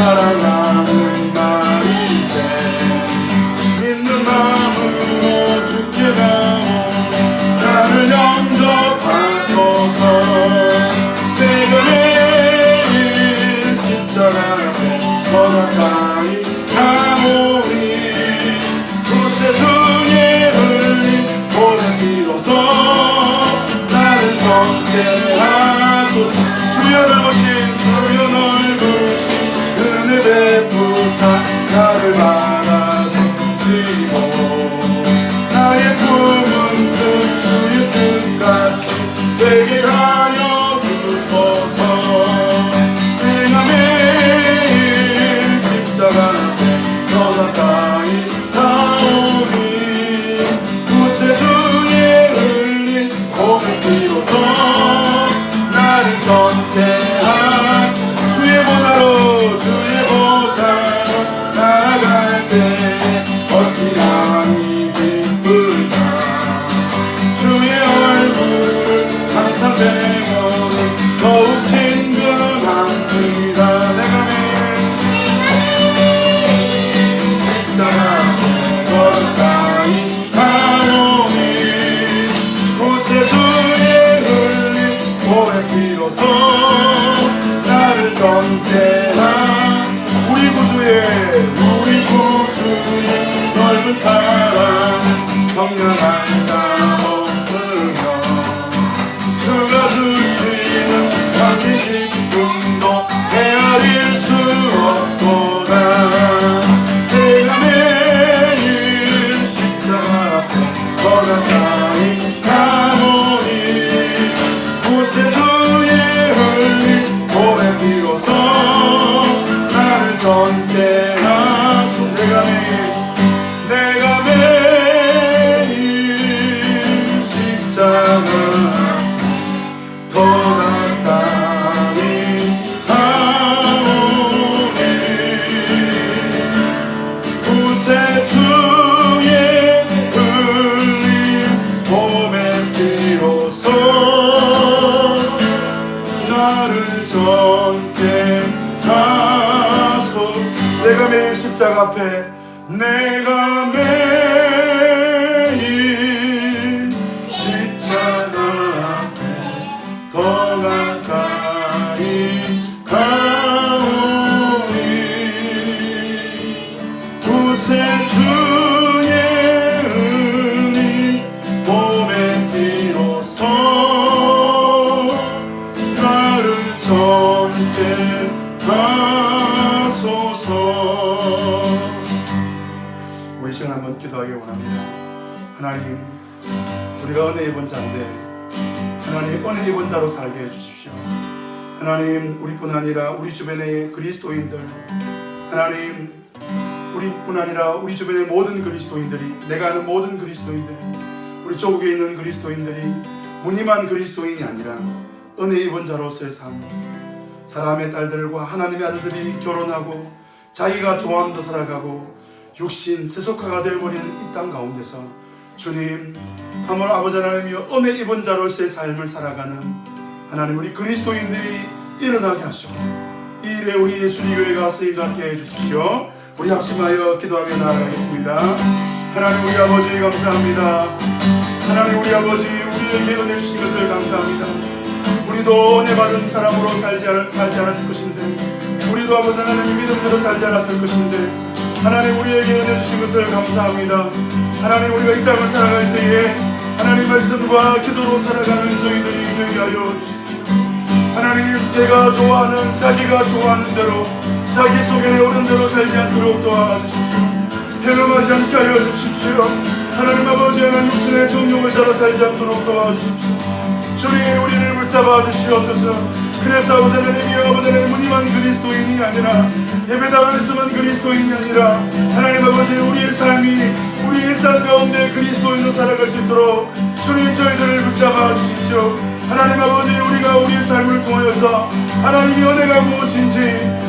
Speaker 1: 존재한 우리 구주의 넓은 사랑 성령한 자 없으며 주가 주시는 감히 기쁨도 헤아릴 수 없도다. 내가 매일 십자가 앞에 더 가까이 가노니 구세주의 흘린 보배 비로소 나를 전케 하소. 내가 매일 십자가 더 가까이 가오니 구세주의 흘린 보배 비로소 나를 전케 하소. 내가 매일 십자가 앞에 내가 매일 십자가 앞에 더 가까이 가오니 구세주의 흘린 보배 비로소 나를 전케 하소서. 우리 시간 한번 기도하기 원합니다. 하나님, 우리가 은혜 입은 자인데 하나님 은혜 입은 자로 살게 해주십시오. 하나님, 우리뿐 아니라 우리 주변의 그리스도인들, 하나님 우리뿐 아니라 우리 주변의 모든 그리스도인들이, 내가 아는 모든 그리스도인들이, 우리 조국에 있는 그리스도인들이 무늬만 그리스도인이 아니라 은혜 입은 자로서의 삶, 사람의 딸들과 하나님의 아들들이 결혼하고 자기가 좋아하는 살아가고 육신 세속화가 되어버리는 이 땅 가운데서 주님, 하물 아버지 하나님이여 은혜 입은 자로서의 삶을 살아가는 하나님 우리 그리스도인들이 일어나게 하시고 이 일에 우리 예수리교회가 쓰임을 받게 해주십시오. 우리 합심하여 기도하며 나아가겠습니다. 하나님 우리 아버지 감사합니다. 하나님 우리 아버지 우리에게 은혜 주신 것을 감사합니다. 우리도 은혜 받은 사람으로 살지 않았을 것인데, 우리도 아버지 하나님 믿음대로 살지 않았을 것인데 하나님 우리에게 은혜 주신 것을 감사합니다. 하나님 우리가 이 땅을 살아갈 때에 하나님 말씀과 기도로 살아가는 저희들이 되게 하여 주십시오. 하나님 내가 좋아하는 자기가 좋아하는 대로 자기 소견에 오른 대로 살지 않도록 도와주십시오. 행음하지 않게 하여 주십시오. 하나님 아버지 하나님 육신의 정욕을 따라 살지 않도록 도와주십시오. 주님 우리를 붙잡아 주시옵소서. 그래서 아버지 하나님이여 아버지 하나님 무늬만 그리스도인이 아니라 예배당 안에서만 그리스도인이 아니라 하나님 아버지 우리의 삶이 우리의 삶 가운데 그리스도인으로 살아갈 수 있도록 주님 저희들을 붙잡아 주십시오. 하나님 아버지 우리가 우리의 삶을 통하여서 하나님이 은혜가 무엇인지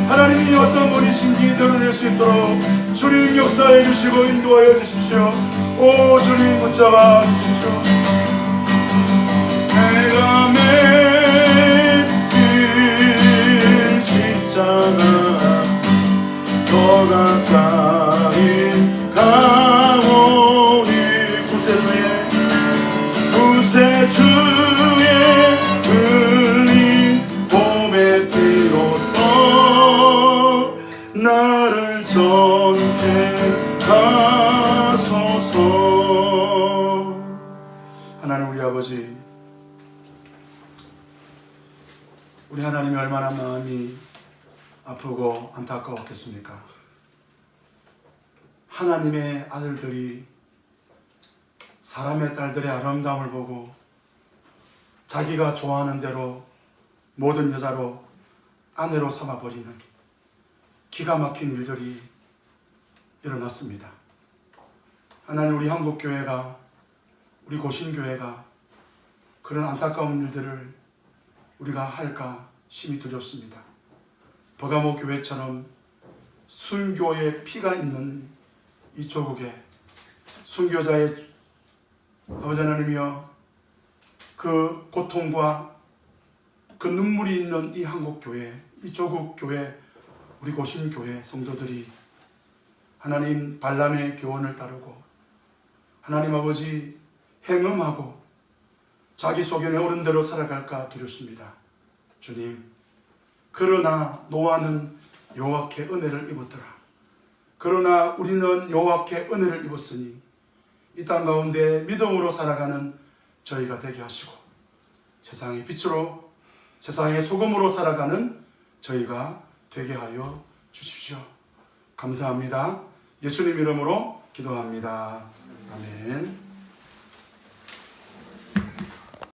Speaker 1: 하나님이 어떤 분이신지 드러낼 수 있도록 주님 역사해 주시고 인도하여 주십시오. 오 주님 붙잡아 주십시오. 내가 매일 십자가 더 가까이 가오니 구세주의 흘린 보배 비로소 나를 전케 하소서. 하나님 우리 아버지, 우리 하나님이 얼마나 마음이 아프고 안타까웠겠습니까? 하나님의 아들들이 사람의 딸들의 아름다움을 보고 자기가 좋아하는 대로 모든 여자로 아내로 삼아버리는 기가 막힌 일들이 일어났습니다. 하나님 우리 한국교회가, 우리 고신교회가 그런 안타까운 일들을 우리가 할까 심히 두렵습니다. 버가모 교회처럼 순교의 피가 있는 이 조국에 순교자의 아버지 하나님이여 그 고통과 그 눈물이 있는 이 한국교회, 이 조국교회, 우리 고신교회 성도들이 하나님 발람의 교훈을 따르고 하나님 아버지 행음하고 자기 소견에 옳은 대로 살아갈까 두렵습니다. 주님, 그러나 노아는 여호와께 은혜를 입었더라. 그러나 우리는 여호와께 은혜를 입었으니 이 땅 가운데 믿음으로 살아가는 저희가 되게 하시고 세상의 빛으로 세상의 소금으로 살아가는 저희가 되게 하여 주십시오. 감사합니다. 예수님 이름으로 기도합니다. 아멘.